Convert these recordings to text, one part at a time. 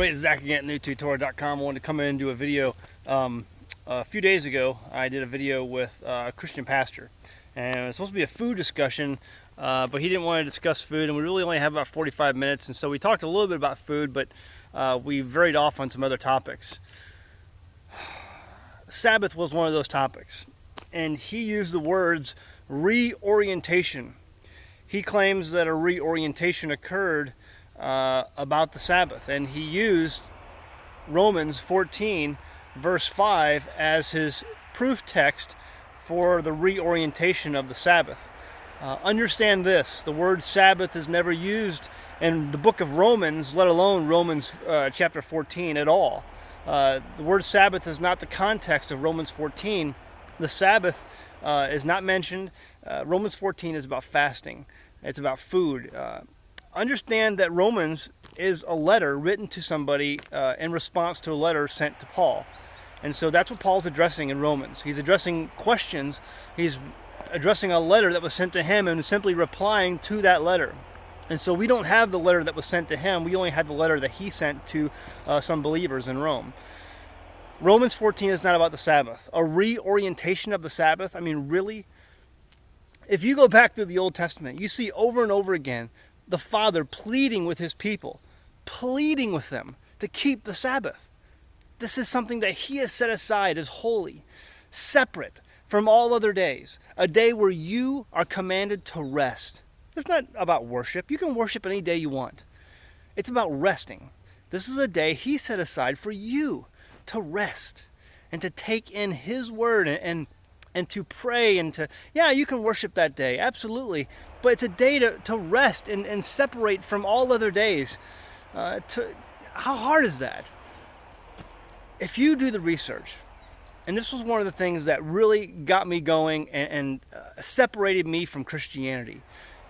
Hey, it's Zach again at newtutorial.com. I wanted to come in and do a video. A few days ago, I did a video with a Christian pastor. And it was supposed to be a food discussion, but he didn't want to discuss food, and we really only have about 45 minutes. And so we talked a little bit about food, but we varied off on some other topics. Sabbath was one of those topics, and he used the words reorientation. He claims that a reorientation occurred about the Sabbath, and he used Romans 14 verse 5 as his proof text for the reorientation of the Sabbath. Understand this: the word Sabbath is never used in the book of Romans, let alone Romans chapter 14 at all. The word Sabbath is not the context of Romans 14. The Sabbath is not mentioned. Romans 14 is about fasting. It's about food. Understand that Romans is a letter written to somebody in response to a letter sent to Paul. And so that's what Paul's addressing in Romans. He's addressing questions. He's addressing a letter that was sent to him and simply replying to that letter. And so we don't have the letter that was sent to him. We only have the letter that he sent to some believers in Rome. Romans 14 is not about the Sabbath. A reorientation of the Sabbath? I mean, really? If you go back through the Old Testament, you see over and over again the Father pleading with his people, pleading with them to keep the Sabbath. This is something that he has set aside as holy, separate from all other days, a day where you are commanded to rest. It's not about worship. You can worship any day you want. It's about resting. This is a day he set aside for you to rest and to take in his word and to pray and to, yeah, you can worship that day, absolutely. But it's a day to rest and separate from all other days. How hard is that? If you do the research, and this was one of the things that really got me going and separated me from Christianity.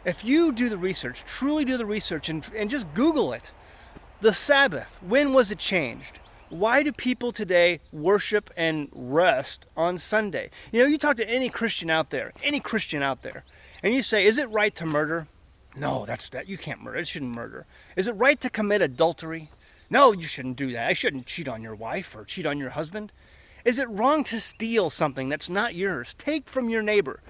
If you do the research, truly do the research, and just Google it, the Sabbath, when was it changed? Why do people today worship and rest on Sunday? You know, you talk to any Christian out there, and you say, is it right to murder? No, you can't murder. It shouldn't murder. Is it right to commit adultery? No, you shouldn't do that. I shouldn't cheat on your wife or cheat on your husband. Is it wrong to steal something that's not yours? Take from your neighbor.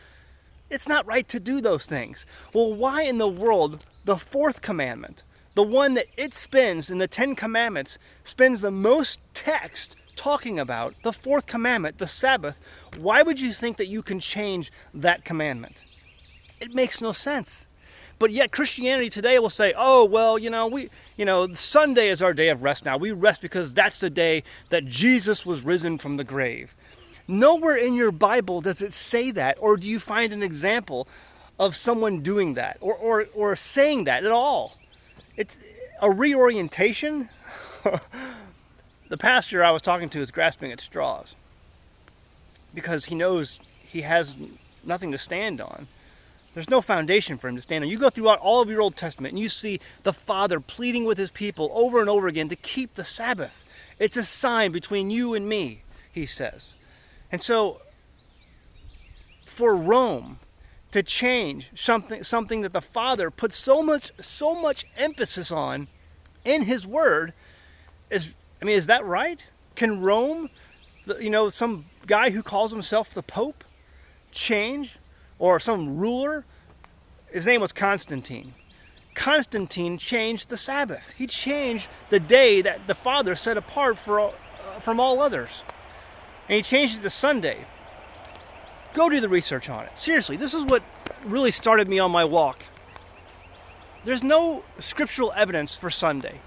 It's not right to do those things. Well, why in the world, the fourth commandment, the one that it spends in the 10 commandments, spends the most text talking about, the fourth commandment, the Sabbath? Why would you think that you can change that commandment? It makes no sense. But yet Christianity today will say, oh, well, Sunday is our day of rest now. We rest because that's the day that Jesus was risen from the grave. Nowhere in your Bible does it say that, or do you find an example of someone doing that or saying that at all. It's a reorientation. The pastor I was talking to is grasping at straws because he knows he has nothing to stand on. There's no foundation for him to stand on. You go throughout all of your Old Testament and you see the Father pleading with his people over and over again to keep the Sabbath. It's a sign between you and me, he says. And so for Rome to change something that the Father put so much emphasis on in his word is that right? Can Rome, some guy who calls himself the Pope, change? Or some ruler? His name was Constantine. Constantine changed the Sabbath. He changed the day that the Father set apart from all others. And he changed it to Sunday. Go do the research on it. Seriously, this is what really started me on my walk. There's no scriptural evidence for Sunday.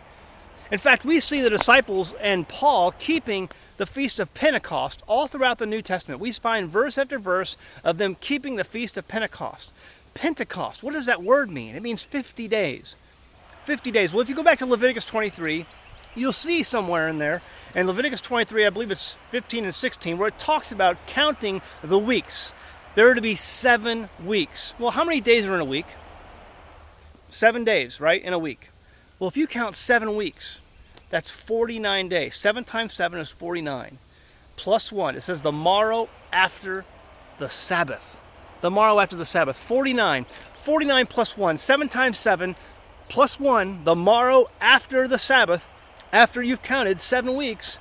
In fact, we see the disciples and Paul keeping the Feast of Pentecost all throughout the New Testament. We find verse after verse of them keeping the Feast of Pentecost. Pentecost, what does that word mean? It means 50 days. 50 days. Well, if you go back to Leviticus 23, you'll see somewhere in there, in Leviticus 23, I believe it's 15 and 16, where it talks about counting the weeks. There are to be 7 weeks. Well, how many days are in a week? 7 days, right, in a week. Well, if you count 7 weeks, that's 49 days. 7 times 7 is 49. Plus 1. It says the morrow after the Sabbath. The morrow after the Sabbath. 49. 49 plus 1. 7 times 7 plus 1. The morrow after the Sabbath. after you've counted 7 weeks,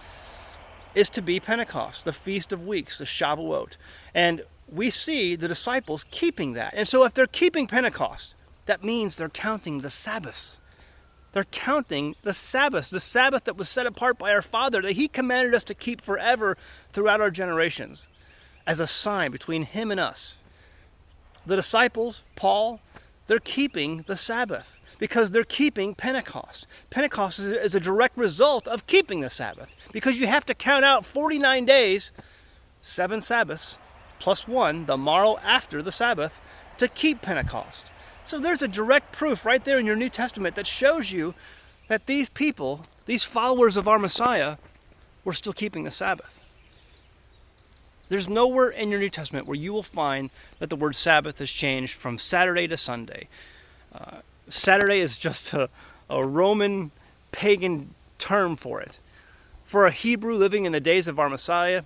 is to be Pentecost, the Feast of Weeks, the Shavuot. And we see the disciples keeping that. And so if they're keeping Pentecost, that means they're counting the Sabbaths. They're counting the Sabbath that was set apart by our Father, that He commanded us to keep forever throughout our generations, as a sign between Him and us. The disciples, Paul, they're keeping the Sabbath because they're keeping Pentecost. Pentecost is a direct result of keeping the Sabbath, because you have to count out 49 days, 7 Sabbaths, plus 1, the morrow after the Sabbath, to keep Pentecost. So there's a direct proof right there in your New Testament that shows you that these people, these followers of our Messiah, were still keeping the Sabbath. There's nowhere in your New Testament where you will find that the word Sabbath has changed from Saturday to Sunday. Saturday is just a Roman pagan term for it. For a Hebrew living in the days of our Messiah,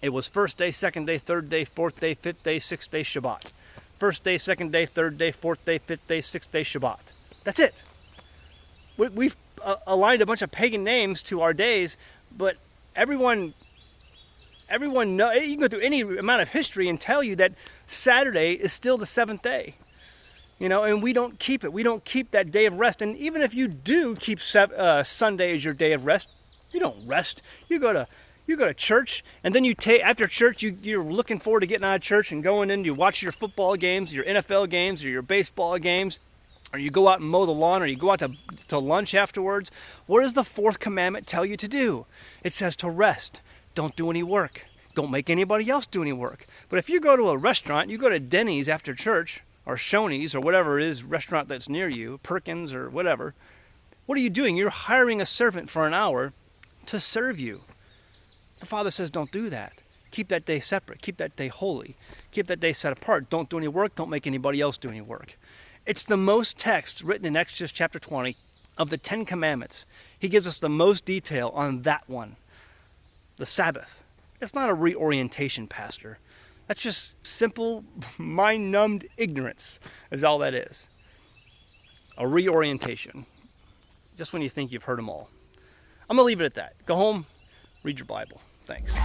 it was first day, second day, third day, fourth day, fifth day, sixth day, Shabbat. First day, second day, third day, fourth day, fifth day, sixth day, Shabbat. That's it. We've aligned a bunch of pagan names to our days, but everyone know, you can go through any amount of history and tell you that Saturday is still the 7th day. And we don't keep it. We don't keep that day of rest. And even if you do keep Sunday as your day of rest, you don't rest. You go to church, and then after church you're looking forward to getting out of church and going in. You watch your football games, your NFL games, or your baseball games, or you go out and mow the lawn, or you go out to lunch afterwards. What does the 4th commandment tell you to do? It says to rest. Don't do any work. Don't make anybody else do any work. But if you go to a restaurant, you go to Denny's after church, or Shoney's, or whatever it is, restaurant that's near you, Perkins or whatever, what are you doing? You're hiring a servant for an hour to serve you. The Father says don't do that. Keep that day separate. Keep that day holy. Keep that day set apart. Don't do any work. Don't make anybody else do any work. It's the most text written in Exodus chapter 20 of the 10 commandments. He gives us the most detail on that one, the Sabbath. It's not a reorientation, Pastor. That's just simple, mind-numbed ignorance is all that is. A reorientation. Just when you think you've heard them all. I'm going to leave it at that. Go home, read your Bible. Thanks.